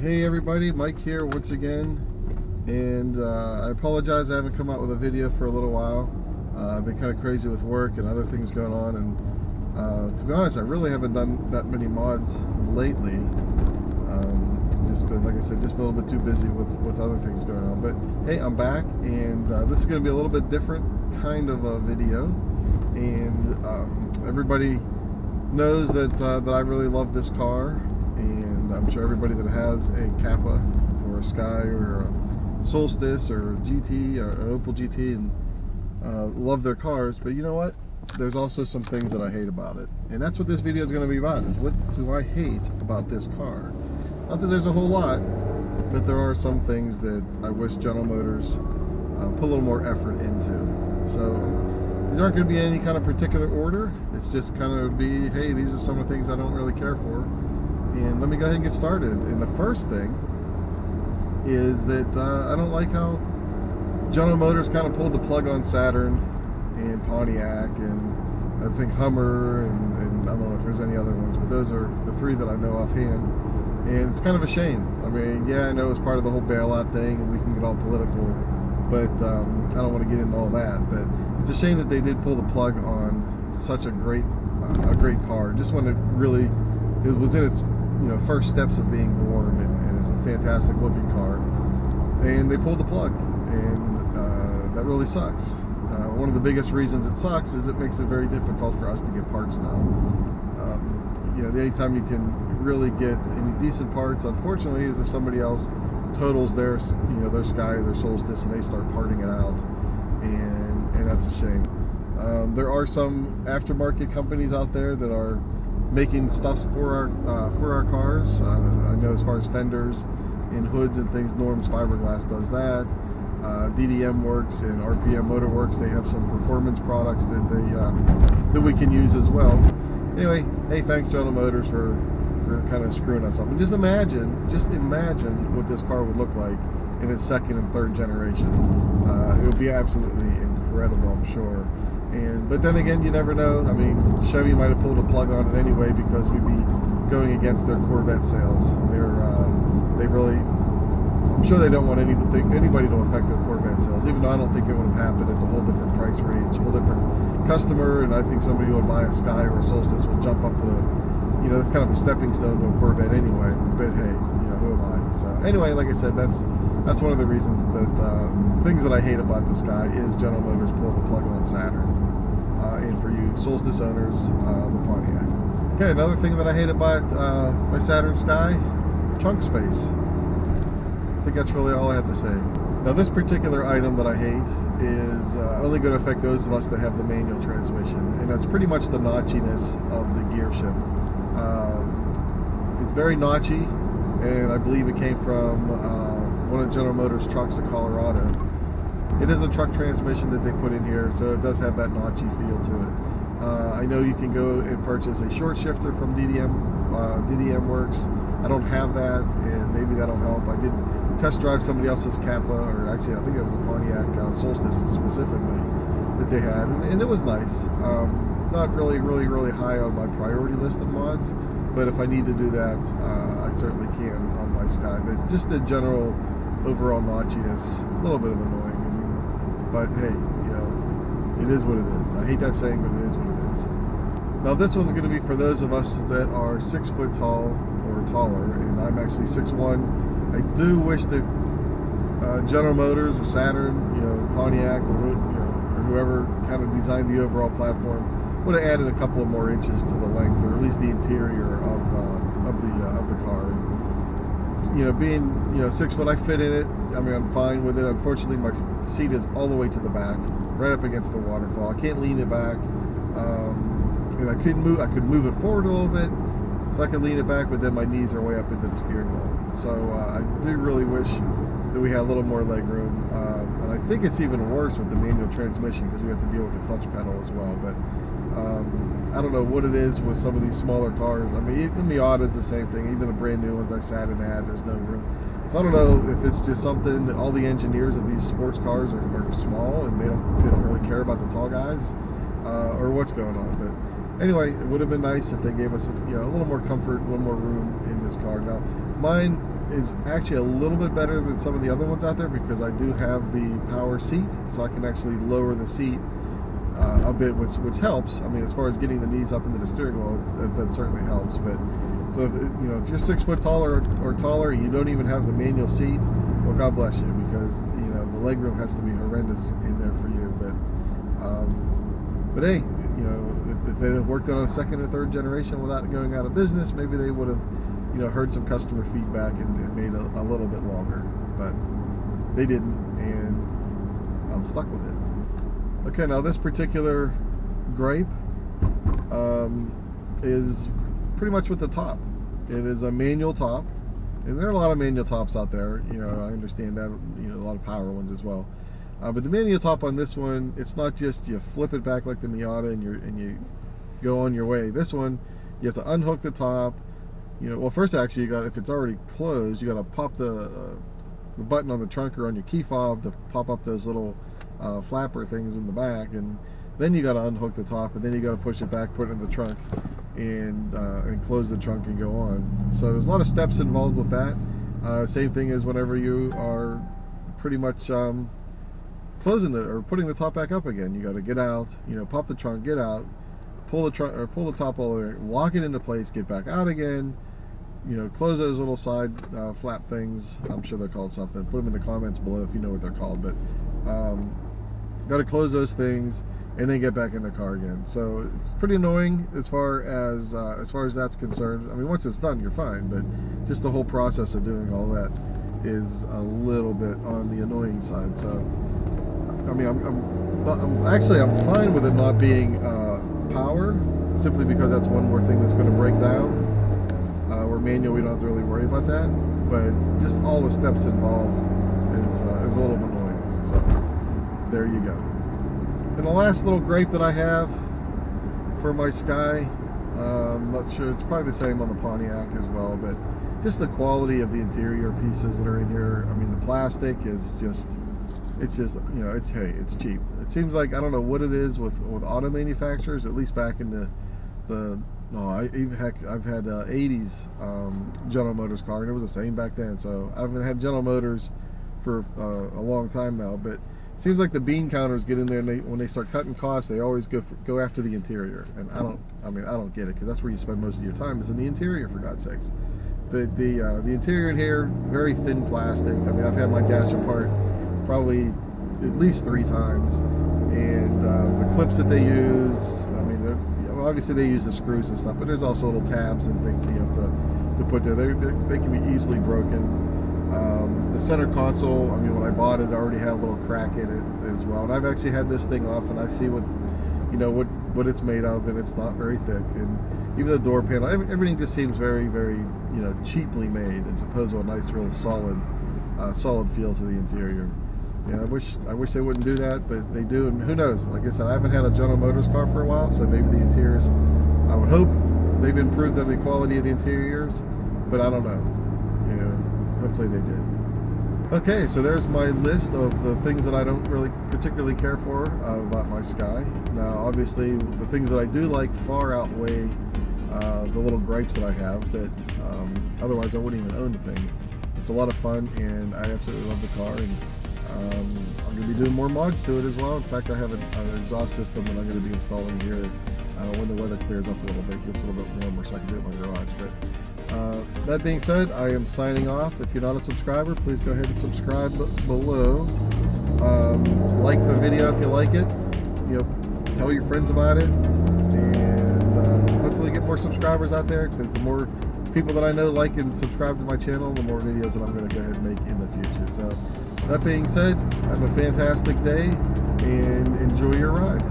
Hey everybody, Mike here once again, and I apologize I haven't come out with a video for a little while. I've been kind of crazy with work and other things going on, and to be honest, I really haven't done that many mods lately. Just been, like I said, just been a little bit too busy with other things going on. But hey, I'm back, and this is going to be a little bit different kind of a video, and everybody knows that I really love this car. And I'm sure everybody that has a Kappa or a Sky or a Solstice or a GT or an Opel GT and love their cars. But you know what? There's also some things that I hate about it. And that's what this video is going to be about, is what do I hate about this car? Not that there's a whole lot, but there are some things that I wish General Motors put a little more effort into. So these aren't going to be in any kind of particular order. It's just kind of be, hey, these are some of the things I don't really care for. And let me go ahead and get started. And the first thing is that I don't like how General Motors kind of pulled the plug on Saturn and Pontiac and I think Hummer and I don't know if there's any other ones, but those are the three that I know offhand. And it's kind of a shame. I mean, yeah, I know it's part of the whole bailout thing and we can get all political, but I don't want to get into all that. But it's a shame that they did pull the plug on such a great car. Just when it was in its first steps of being born, and it's a fantastic looking car, and they pulled the plug, and that really sucks. One of the biggest reasons it sucks is it makes it very difficult for us to get parts now. The only time you can really get any decent parts, unfortunately, is if somebody else totals their Sky or their Solstice and they start parting it out, and that's a shame. There are some aftermarket companies out there that are making stuff for our cars. I know as far as fenders and hoods and things, Norm's Fiberglass does that. DDM Works and RPM Motor Works, they have some performance products that we can use as well. Anyway, hey, thanks General Motors for kind of screwing us up. And just imagine what this car would look like in its second and third generation. It would be absolutely incredible, I'm sure. But then again, you never know. I mean, Chevy might have pulled a plug on it anyway because we'd be going against their Corvette sales. I'm sure they don't want anybody to affect their Corvette sales, even though I don't think it would have happened. It's a whole different price range, a whole different customer, and I think somebody who would buy a Sky or a Solstice would jump up to it's kind of a stepping stone to a Corvette anyway. But hey, who am I? So anyway, like I said, that's one of the reasons that things that I hate about the Sky is General Motors pulling the plug on Saturn. And for you Solstice owners, the Pontiac. Okay, another thing that I hate about my Saturn Sky, trunk space. I think that's really all I have to say. Now, this particular item that I hate is only going to affect those of us that have the manual transmission, and that's pretty much the notchiness of the gear shift. It's very notchy, and I believe it came from one of General Motors' trucks in Colorado. It is a truck transmission that they put in here, so it does have that notchy feel to it. I know you can go and purchase a short shifter from DDM Works. I don't have that, and maybe that'll help. I did test drive somebody else's Kappa, or actually I think it was a Pontiac Solstice specifically that they had, and it was nice. Not really high on my priority list of mods, but if I need to do that, I certainly can on my Sky. But just the general overall notchiness, a little bit of annoying. But hey, it is what it is. I hate that saying, but it is what it is. Now this one's going to be for those of us that are 6 foot tall or taller, and I'm actually 6'1". I do wish that General Motors or Saturn, Pontiac, or whoever kind of designed the overall platform would have added a couple of more inches to the length, or at least the interior of the car. Being 6 foot, I fit in it. I mean, I'm fine with it. Unfortunately, my seat is all the way to the back, right up against the waterfall. I can't lean it back, and I could move it forward a little bit, so I can lean it back, but then my knees are way up into the steering wheel. So I do really wish that we had a little more leg room, and I think it's even worse with the manual transmission because we have to deal with the clutch pedal as well. But I don't know what it is with some of these smaller cars. I mean, the Miata is the same thing. Even the brand new ones I sat and had, there's no room. So I don't know if it's just something that all the engineers of these sports cars are small and they don't really care about the tall guys, or what's going on. But anyway, it would have been nice if they gave us a little more comfort, a little more room in this car. Now, mine is actually a little bit better than some of the other ones out there because I do have the power seat, so I can actually lower the seat a bit, which helps. I mean, as far as getting the knees up into the steering wheel, that certainly helps. But so if you're 6 foot taller or taller, and you don't even have the manual seat, well, God bless you, because the legroom has to be horrendous in there for you. But hey, if they had worked on a second or third generation without going out of business, maybe they would have heard some customer feedback and made a little bit longer, but they didn't, and I'm stuck with it. Okay, now this particular gripe is pretty much with the top. It is a manual top, and there are a lot of manual tops out there. I understand that, a lot of power ones as well. But the manual top on this one, it's not just you flip it back like the Miata and you go on your way. This one, you have to unhook the top. Well, first actually, if it's already closed, you got to pop the button on the trunk or on your key fob to pop up those little flapper things in the back, and then you got to unhook the top, and then you got to push it back, put it in the trunk, and close the trunk and go on. So there's a lot of steps involved with that. Same thing as whenever you are pretty much closing or putting the top back up again. You got to get out, pop the trunk, get out, pull the trunk or pull the top all the way, lock it into place, get back out again. Close those little side flap things. I'm sure they're called something. Put them in the comments below if you know what they're called. But got to close those things and then get back in the car again. So it's pretty annoying as far as that's concerned. I mean, once it's done, you're fine. But just the whole process of doing all that is a little bit on the annoying side. So I mean, I'm fine with it not being power, simply because that's one more thing that's going to break down. Where manual, we don't have to really worry about that, but just all the steps involved is a little annoying. So there you go. And the last little gripe that I have for my Sky, I'm not sure, it's probably the same on the Pontiac as well, but just the quality of the interior pieces that are in here. I mean, the plastic is just, it's cheap. It seems like, I don't know what it is with auto manufacturers, at least back in I've had 80s General Motors car, and it was the same back then. So I haven't had General Motors for a long time now, but it seems like the bean counters get in there, and when they start cutting costs, they always go after the interior. And I don't get it, because that's where you spend most of your time, is in the interior, for God's sakes. But the interior in here, very thin plastic. I mean, I've had my dash apart probably at least 3 times, and the clips that they use, I mean, obviously they use the screws and stuff, but there's also little tabs and things you have to put there. They can be easily broken. The center console, I mean, when I bought it, I already had a little crack in it as well. And I've actually had this thing off, and I see what it's made of, and it's not very thick. And even the door panel, everything just seems very, very, cheaply made, as opposed to a nice, real solid feel to the interior. Yeah, I wish they wouldn't do that, but they do, and who knows? Like I said, I haven't had a General Motors car for a while, so maybe the interiors, I would hope they've improved on the quality of the interiors, but I don't know. Hopefully they did. Okay, so there's my list of the things that I don't really particularly care for about my Sky. Now, obviously, the things that I do like far outweigh the little gripes that I have, but otherwise I wouldn't even own the thing. It's a lot of fun, and I absolutely love the car, and I'm going to be doing more mods to it as well. In fact, I have an exhaust system that I'm going to be installing here when the weather clears up a little bit, gets a little bit warmer, so I can do it in my garage. But that being said, I am signing off. If you're not a subscriber, please go ahead and subscribe below. Like the video if you like it. Tell your friends about it, and hopefully get more subscribers out there, because the more people that I know like and subscribe to my channel, the more videos that I'm going to go ahead and make in the future. So that being said, have a fantastic day and enjoy your ride.